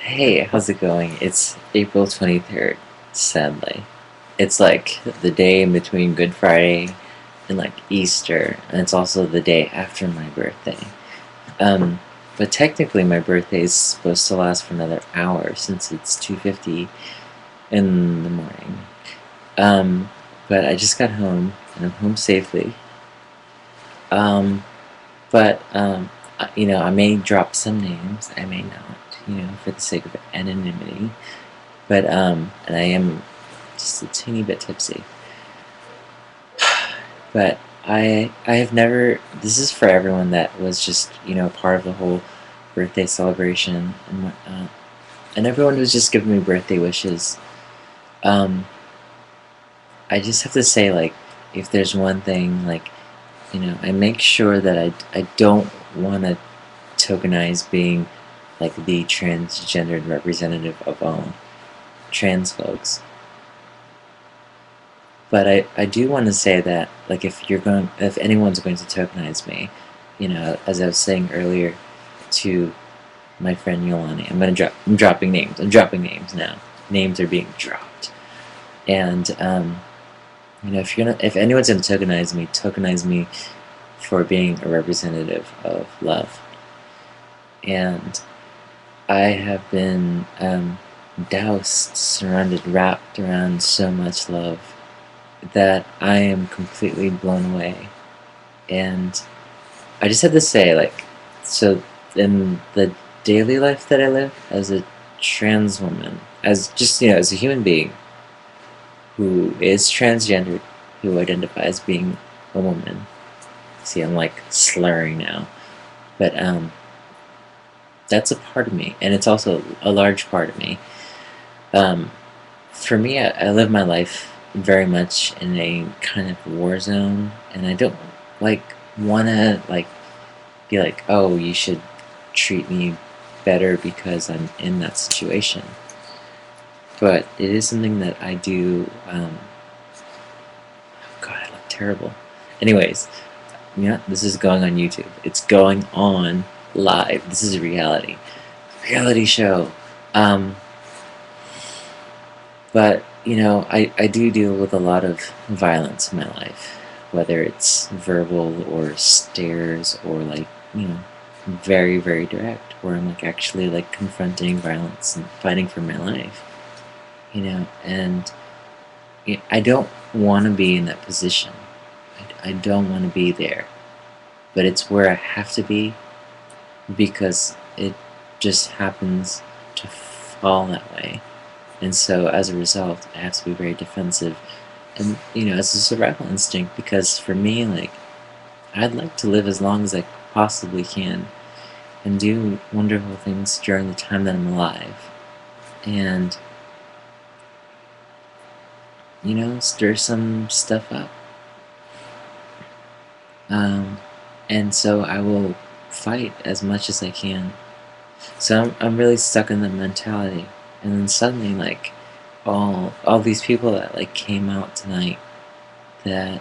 Hey, how's it going? It's April 23rd, sadly. It's like the day in between Good Friday and like Easter, and it's also the day after my birthday. Um, but technically my birthday is supposed to last for another hour since it's 2:50 in the morning. Um, but I just got home and I'm home safely. Um, but I may drop some names, I may not, for the sake of anonymity. And I am just a teeny bit tipsy. But I have never. This is for everyone that was just part of the whole birthday celebration and whatnot, and everyone was just giving me birthday wishes. Um, I just have to say, like, if there's one thing, like, I make sure that I don't want to tokenize being like the transgendered representative of all trans folks. But I do want to say that, like, if anyone's going to tokenize me, as I was saying earlier to my friend Yolani, I'm dropping names. I'm dropping names now. Names are being dropped. And, if anyone's going to tokenize me for being a representative of love. And I have been, doused, surrounded, wrapped around so much love that I am completely blown away. And I just have to say, like, so in the daily life that I live as a trans woman, as just, as a human being who is transgendered, who identifies being a woman. See, I'm like slurring now. But that's a part of me, and it's also a large part of me. Um, for me, I live my life very much in a kind of war zone, and I don't like wanna like be like, oh, you should treat me better because I'm in that situation. But it is something that I do. God, I look terrible. Anyways, yeah, this is going on YouTube. It's going on live. This is a reality show. Um, but I do deal with a lot of violence in my life, whether it's verbal or stares or like very very direct, where I'm like actually like confronting violence and fighting for my life. And I don't want to be in that position. I don't want to be there, but it's where I have to be because it just happens to fall that way. And so as a result, I have to be very defensive. And, it's a survival instinct because for me, like, I'd like to live as long as I possibly can and do wonderful things during the time that I'm alive. And, stir some stuff up. And so I will fight as much as I can. So I'm really stuck in that mentality. And then suddenly, like, all these people that like came out tonight, that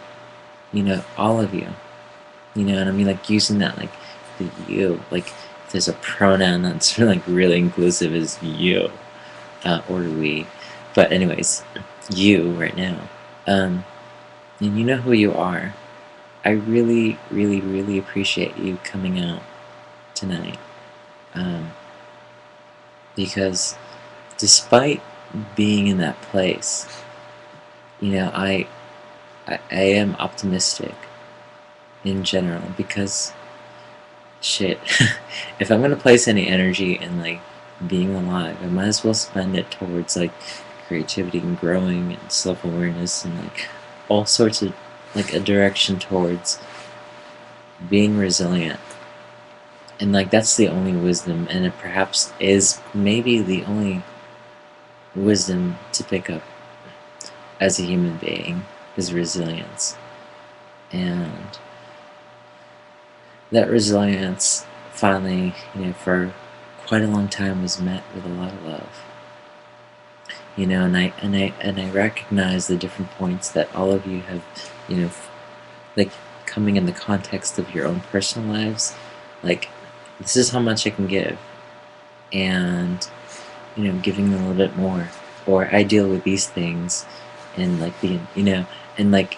all of you, and I mean like using that like the you, like if there's a pronoun that's like really inclusive is you, or we, but anyways, you right now, um, and you know who you are. I really, really, really appreciate you coming out tonight, um, because despite being in that place, I am optimistic in general because shit, if I'm gonna place any energy in like being alive, I might as well spend it towards like creativity and growing and self-awareness and like all sorts of like a direction towards being resilient. And like that's the only wisdom, and it perhaps is maybe the only wisdom to pick up as a human being is resilience. And that resilience finally, for quite a long time was met with a lot of love. And I recognize the different points that all of you have, like coming in the context of your own personal lives. Like, this is how much I can give, and giving a little bit more, or I deal with these things, and like being, and like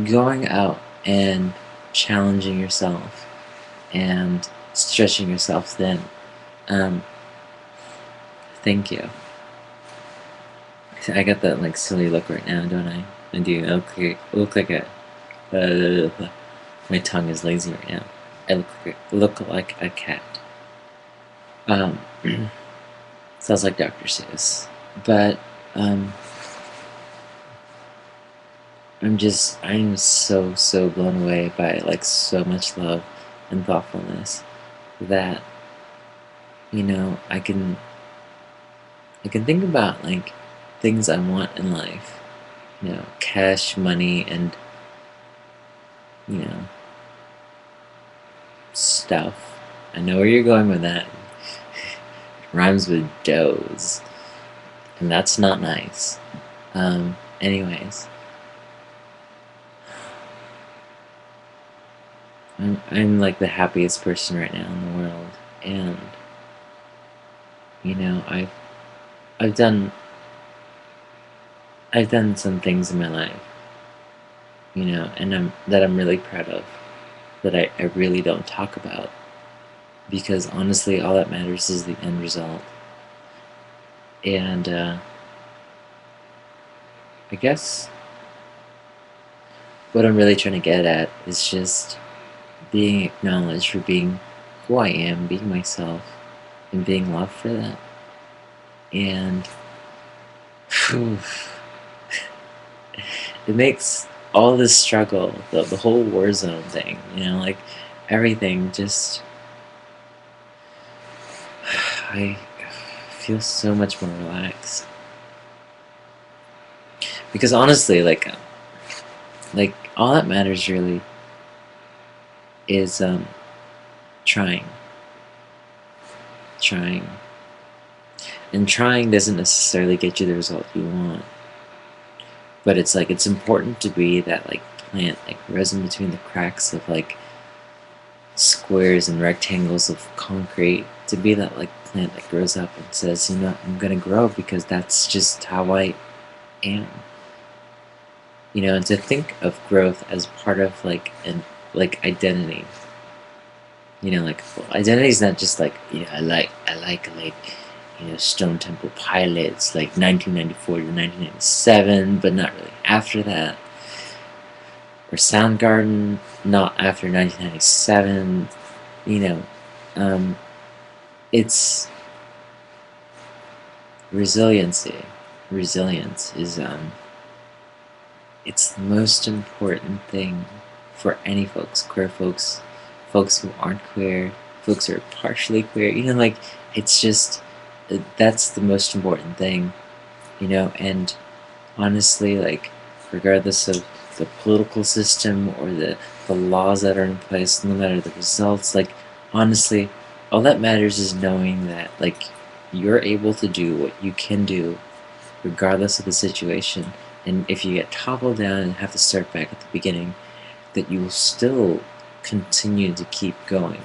going out and challenging yourself and stretching yourself thin. Um, Thank you. I got that like silly look right now, don't I? I do. I look like a. My tongue is lazy right now. I look like a cat. Um, Sounds like Dr. Seuss. But I'm so blown away by like so much love and thoughtfulness that I can think about like things I want in life, cash, money, and you know stuff. I know where you're going with that. Rhymes with doze, and that's not nice. Anyways, I'm like the happiest person right now in the world, and I've done I've done some things in my life, and I'm really proud of, that I really don't talk about, because honestly, all that matters is the end result. And I guess what I'm really trying to get at is just being acknowledged for being who I am, being myself, and being loved for that. And phew, it makes all this struggle, the whole Warzone thing, like everything, just I feel so much more relaxed. Because honestly, like all that matters really is trying. Trying. And trying doesn't necessarily get you the result you want. But it's like it's important to be that like plant like grows in between the cracks of like squares and rectangles of concrete, to be that like plant that grows up and says, I'm gonna grow because that's just how I am. And to think of growth as part of like identity. Like, well, identity is not just like, I like Stone Temple Pilots, like 1994 to 1997, but not really after that. Or Soundgarden, not after 1997. It's resiliency. Resilience is it's the most important thing for any folks, queer folks, folks who aren't queer, folks who are partially queer. It's just that's the most important thing, and honestly, like, regardless of the political system or the laws that are in place, no matter the results, like, honestly, all that matters is knowing that, like, you're able to do what you can do regardless of the situation. And if you get toppled down and have to start back at the beginning, that you will still continue to keep going.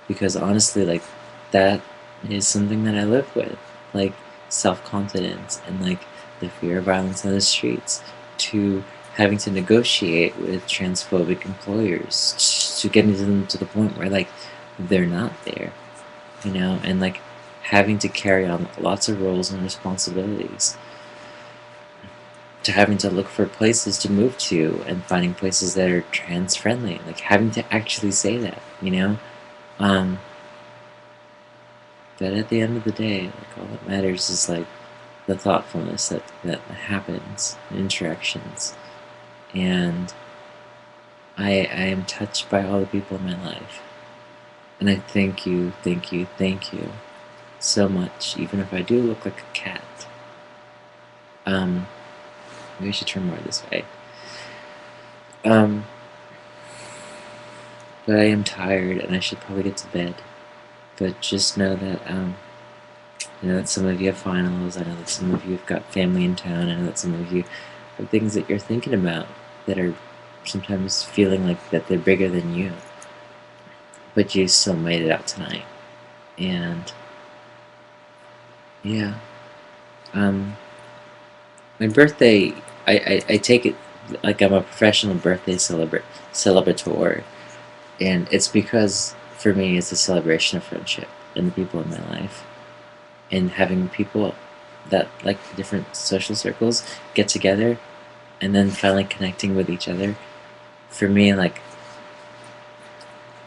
Because honestly, like, that is something that I live with. Like, self-confidence and, like, the fear of violence on the streets, to having to negotiate with transphobic employers, to getting them to the point where, like, they're not there, and, like, having to carry on lots of roles and responsibilities, to having to look for places to move to and finding places that are trans friendly, like having to actually say that, but at the end of the day, like, all that matters is like the thoughtfulness that happens in interactions. And I am touched by all the people in my life. And I thank you so much, even if I do look like a cat. Maybe I should turn more this way. But I am tired and I should probably get to bed. But just know that, I know that some of you have finals, I know that some of you have got family in town, I know that some of you have things that you're thinking about that are sometimes feeling like that they're bigger than you. But you still made it out tonight. And Yeah. My birthday, I take it like I'm a professional birthday celebrator, and it's because for me it's a celebration of friendship and the people in my life, and having people that like different social circles get together and then finally connecting with each other. For me, like,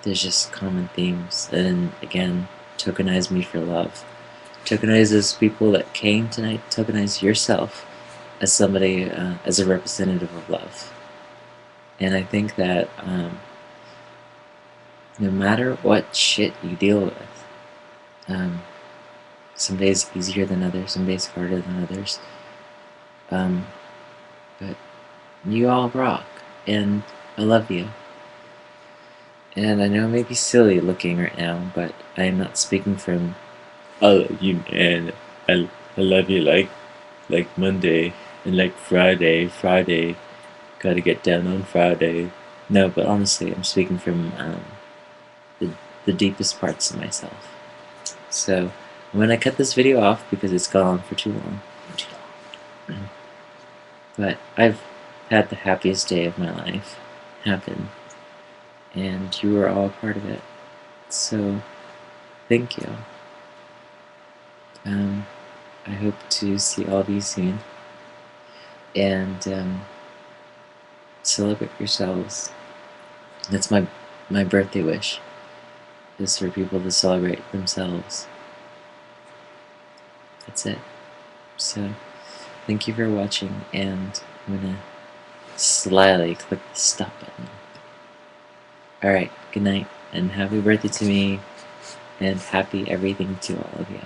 there's just common themes, and again, tokenize me for love. Tokenize those people that came tonight. Tokenize yourself as somebody, as a representative of love. And I think that no matter what shit you deal with, um, some days easier than others, some days harder than others, um, but you all rock, and I love you. And I know I may be silly looking right now, but I am not speaking from, oh, you, and I love you like Monday, and like Friday, gotta get down on Friday. No, but honestly, I'm speaking from the, the deepest parts of myself. So I'm gonna cut this video off because it's gone on for too long. But I've had the happiest day of my life happen, and you were all a part of it. So thank you. I hope to see all of you soon, and celebrate yourselves. That's my birthday wish, is for people to celebrate themselves. That's it. So thank you for watching, and I'm gonna slyly click the stop button. Alright, good night, and happy birthday to me, and happy everything to all of you.